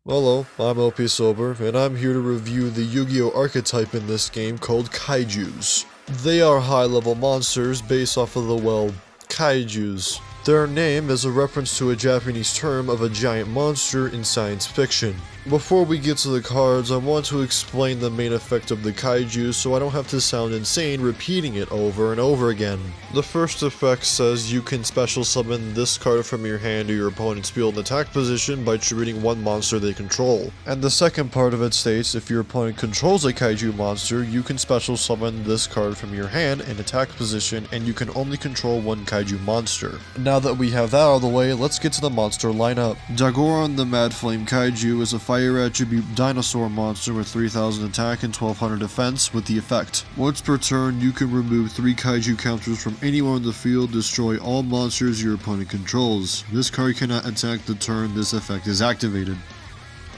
Hello, I'm LP Sober, and I'm here to review the Yu-Gi-Oh! Archetype in this game called Kaijus. They are high-level monsters based off of the, Kaijus. Their name is a reference to a Japanese term of a giant monster in science fiction. Before we get to the cards, I want to explain the main effect of the Kaiju so I don't have to sound insane repeating it over and over again. The first effect says you can special summon this card from your hand to your opponent's field and attack position by treating one monster they control. And the second part of it states if your opponent controls a Kaiju monster, you can special summon this card from your hand in attack position and you can only control one Kaiju monster. Now that we have that out of the way, let's get to the monster lineup. Doron the Mad Flame Kaiju is a fire attribute dinosaur monster with 3000 attack and 1200 defense with the effect. Once per turn, you can remove 3 Kaiju counters from anywhere on the field, destroy all monsters your opponent controls. This card cannot attack the turn this effect is activated.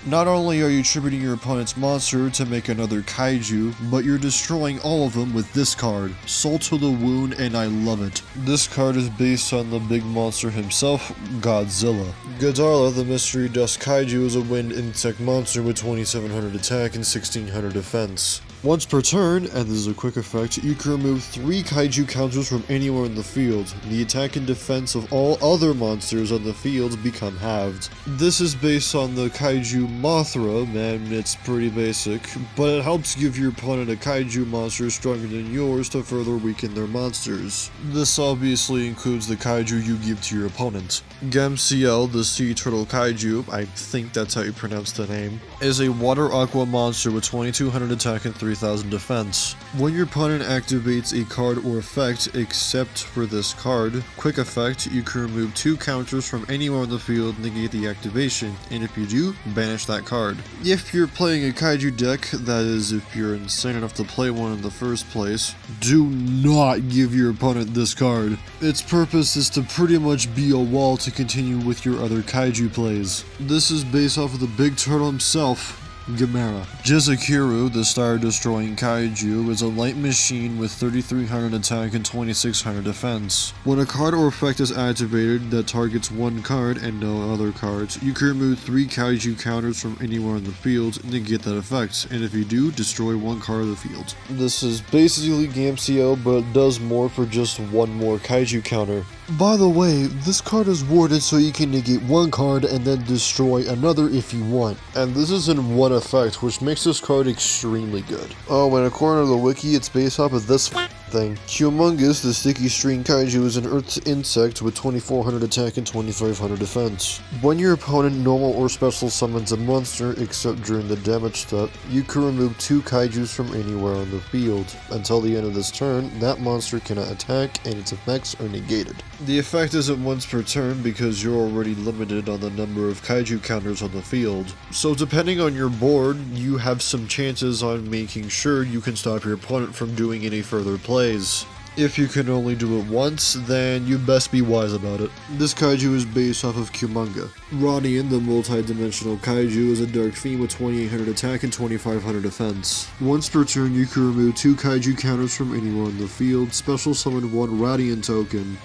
Not only are you tributing your opponent's monster to make another Kaiju, but you're destroying all of them with this card, Soul to the Wound, and I love it. This card is based on the big monster himself, Godzilla. Godzilla, the Mystery Dust Kaiju, is a wind insect monster with 2700 attack and 1600 defense. Once per turn, and this is a quick effect, you can remove 3 Kaiju counters from anywhere in the field. The attack and defense of all other monsters on the field become halved. This is based on the Kaiju Mothra, and it's pretty basic, but it helps give your opponent a Kaiju monster stronger than yours to further weaken their monsters. This obviously includes the Kaiju you give to your opponent. Gamciel, the Sea Turtle Kaiju, I think that's how you pronounce the name, is a water aqua monster with 2200 attack and 3000 defense. When your opponent activates a card or effect, except for this card, quick effect, you can remove 2 counters from anywhere on the field, negate the activation, and if you do, banish that card. If you're playing a Kaiju deck, that is if you're insane enough to play one in the first place, do not give your opponent this card. Its purpose is to pretty much be a wall to continue with your other Kaiju plays. This is based off of the big turtle himself, Gamra Jiru, the star-destroying Kaiju, is a light machine with 3300 attack and 2600 defense. When a card or effect is activated that targets one card and no other cards, you can remove 3 Kaiju counters from anywhere on the field and negate that effect, and if you do, destroy one card of the field. This is basically Gamciel, but it does more for just one more Kaiju counter. By the way, this card is warded so you can negate one card and then destroy another if you want, and this is in one effect, which makes this card extremely good. Oh, and according to the wiki, it's based off of this thing. Humongous, the Sticky String Kaiju, is an earth insect with 2400 attack and 2500 defense. When your opponent normal or special summons a monster, except during the damage step, you can remove 2 Kaijus from anywhere on the field. Until the end of this turn, that monster cannot attack and its effects are negated. The effect isn't once per turn because you're already limited on the number of Kaiju counters on the field. So depending on your board, you have some chances on making sure you can stop your opponent from doing any further plays. If you can only do it once, then you best be wise about it. This Kaiju is based off of Kumonga. Radan, the multi-dimensional Kaiju, is a Dark Fiend with 2800 attack and 2500 defense. Once per turn, you can remove 2 Kaiju counters from anywhere on the field, special summon 1 Radan token.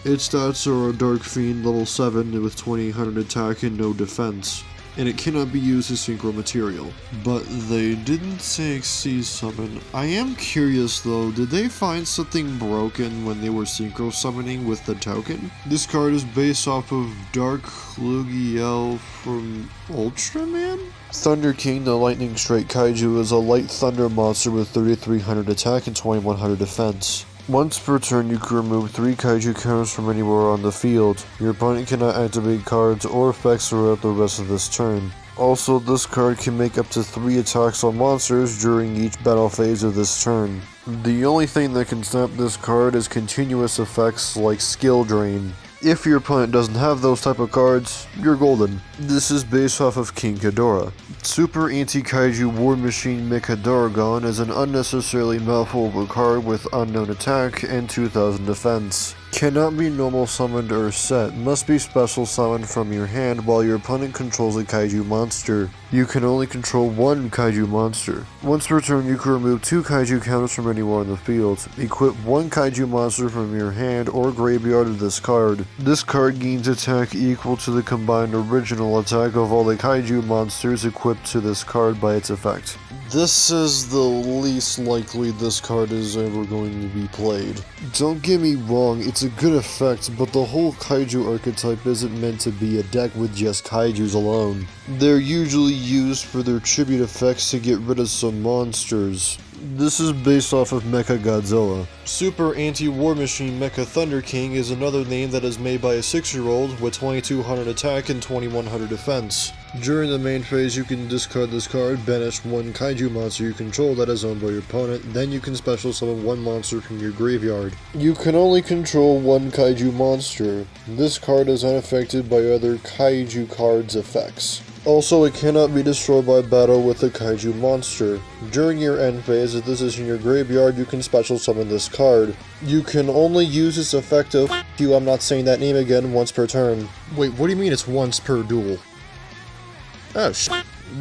Its stats are a Dark Fiend level 7 with 2800 attack and no defense, and it cannot be used as synchro material. But they didn't say Xyz summon. I am curious though, did they find something broken when they were synchro summoning with the token? This card is based off of Dark Lugiel from Ultraman? Thunder King, the Lightning Strike Kaiju, is a light thunder monster with 3300 attack and 2100 defense. Once per turn, you can remove 3 Kaiju counters from anywhere on the field. Your opponent cannot activate cards or effects throughout the rest of this turn. Also, this card can make up to 3 attacks on monsters during each battle phase of this turn. The only thing that can stop this card is continuous effects like Skill Drain. If your opponent doesn't have those type of cards, you're golden. This is based off of King Ghidorah. Super Anti-Kaiju War Machine Mecha Doron is an unnecessarily mouthful of a card with unknown attack and 2000 defense. Cannot be normal summoned or set, must be special summoned from your hand while your opponent controls a kaiju monster. You can only control one kaiju monster. Once per turn, you can remove 2 kaiju counters from anywhere on the field. Equip 1 kaiju monster from your hand or graveyard of this card. This card gains attack equal to the combined original attack of all the kaiju monsters equipped to this card by its effect. This is the least likely this card is ever going to be played. Don't get me wrong, it's a good effect, but the whole kaiju archetype isn't meant to be a deck with just kaijus alone. They're usually used for their tribute effects to get rid of some monsters. This is based off of Mecha Godzilla. Super Anti-War Machine Mecha Thunder King is another name that is made by a 6-year-old with 2200 attack and 2100 defense. During the main phase, you can discard this card, banish 1 kaiju monster you control that is owned by your opponent, then you can special summon 1 monster from your graveyard. You can only control 1 kaiju monster. This card is unaffected by other kaiju cards' effects. Also, it cannot be destroyed by battle with a kaiju monster. During your end phase, if this is in your graveyard, you can special summon this card. You can only use its effect of you, I'm not saying that name again, once per turn. Wait, what do you mean it's once per duel? Oh,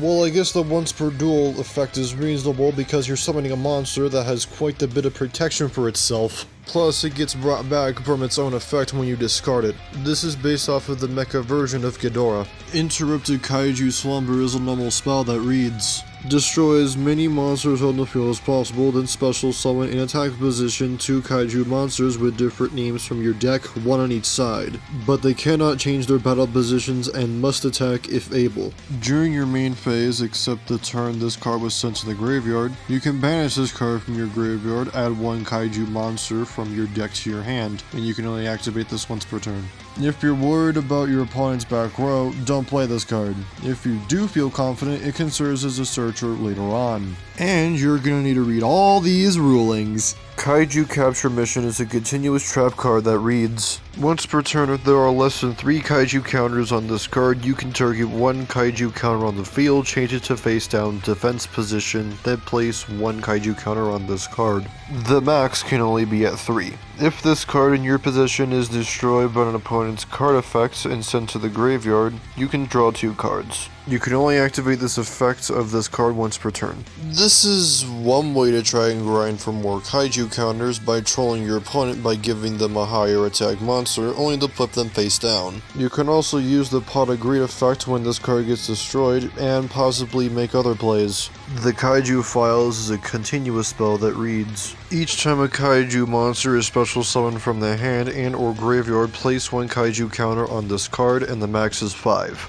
well, I guess the once per duel effect is reasonable because you're summoning a monster that has quite a bit of protection for itself. Plus, it gets brought back from its own effect when you discard it. This is based off of the Mecha version of Ghidorah. Interrupted Kaiju Slumber is a normal spell that reads: destroy as many monsters on the field as possible, then special summon in attack position 2 kaiju monsters with different names from your deck, 1 on each side. But they cannot change their battle positions and must attack if able. During your main phase, except the turn this card was sent to the graveyard, you can banish this card from your graveyard, add 1 kaiju monster from your deck to your hand, and you can only activate this once per turn. If you're worried about your opponent's back row, don't play this card. If you do feel confident, it can serve as a searcher later on. And you're gonna need to read all these rulings. Kaiju Capture Mission is a continuous trap card that reads: once per turn, if there are less than 3 kaiju counters on this card, you can target 1 kaiju counter on the field, change it to face down defense position, then place 1 kaiju counter on this card. The max can only be at 3. If this card in your possession is destroyed by an opponent's card effects and sent to the graveyard, you can draw 2 cards. You can only activate this effect of this card once per turn. This is one way to try and grind for more kaiju counters by trolling your opponent by giving them a higher attack monster, only to flip them face down. You can also use the Pot of Greed effect when this card gets destroyed, and possibly make other plays. The Kaiju Files is a continuous spell that reads: each time a kaiju monster is special summoned from the hand and or graveyard, place 1 kaiju counter on this card, and the max is 5.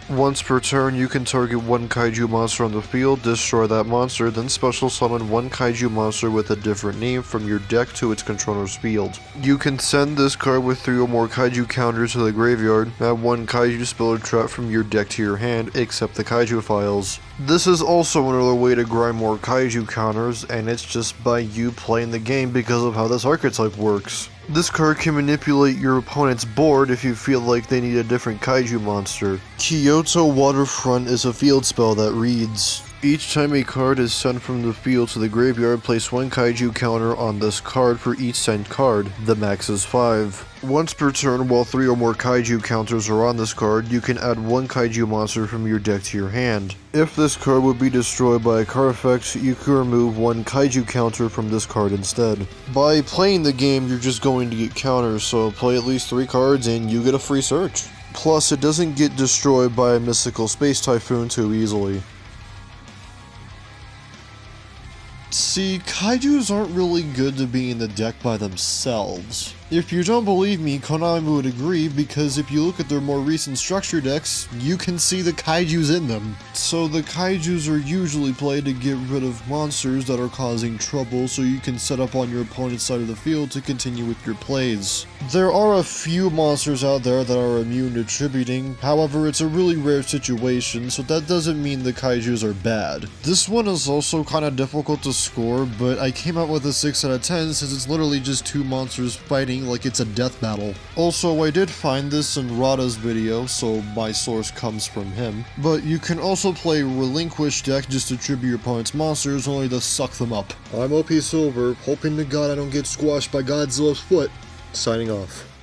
Once per turn, you can target 1 kaiju monster on the field, destroy that monster, then special summon 1 kaiju monster with a different name from your deck to its controller's field. You can send this card with 3 or more kaiju counters to the graveyard, add 1 kaiju spell or trap from your deck to your hand, except the Kaiju Files. This is also another way to grind more kaiju counters, and it's just by you playing the game because of how this archetype works. This card can manipulate your opponent's board if you feel like they need a different kaiju monster. Koto Waterfront is a field spell that reads: each time a card is sent from the field to the graveyard, place 1 kaiju counter on this card for each sent card. The max is 5. Once per turn, while 3 or more kaiju counters are on this card, you can add 1 kaiju monster from your deck to your hand. If this card would be destroyed by a card effect, you can remove 1 kaiju counter from this card instead. By playing the game, you're just going to get counters, so play at least 3 cards and you get a free search. Plus, it doesn't get destroyed by a mystical space typhoon too easily. See, kaijus aren't really good to be in the deck by themselves. If you don't believe me, Konami would agree, because if you look at their more recent structure decks, you can see the kaijus in them. So the kaijus are usually played to get rid of monsters that are causing trouble, so you can set up on your opponent's side of the field to continue with your plays. There are a few monsters out there that are immune to tributing, however it's a really rare situation, so that doesn't mean the kaijus are bad. This one is also kinda difficult to score, but I came out with a 6 out of 10 since it's literally just 2 monsters fighting like it's a death battle. Also, I did find this in Rada's video, so my source comes from him. But you can also play Relinquish deck just to tribute your opponent's monsters, only to suck them up. I'm OP Silver, hoping to God I don't get squashed by Godzilla's foot. signing off.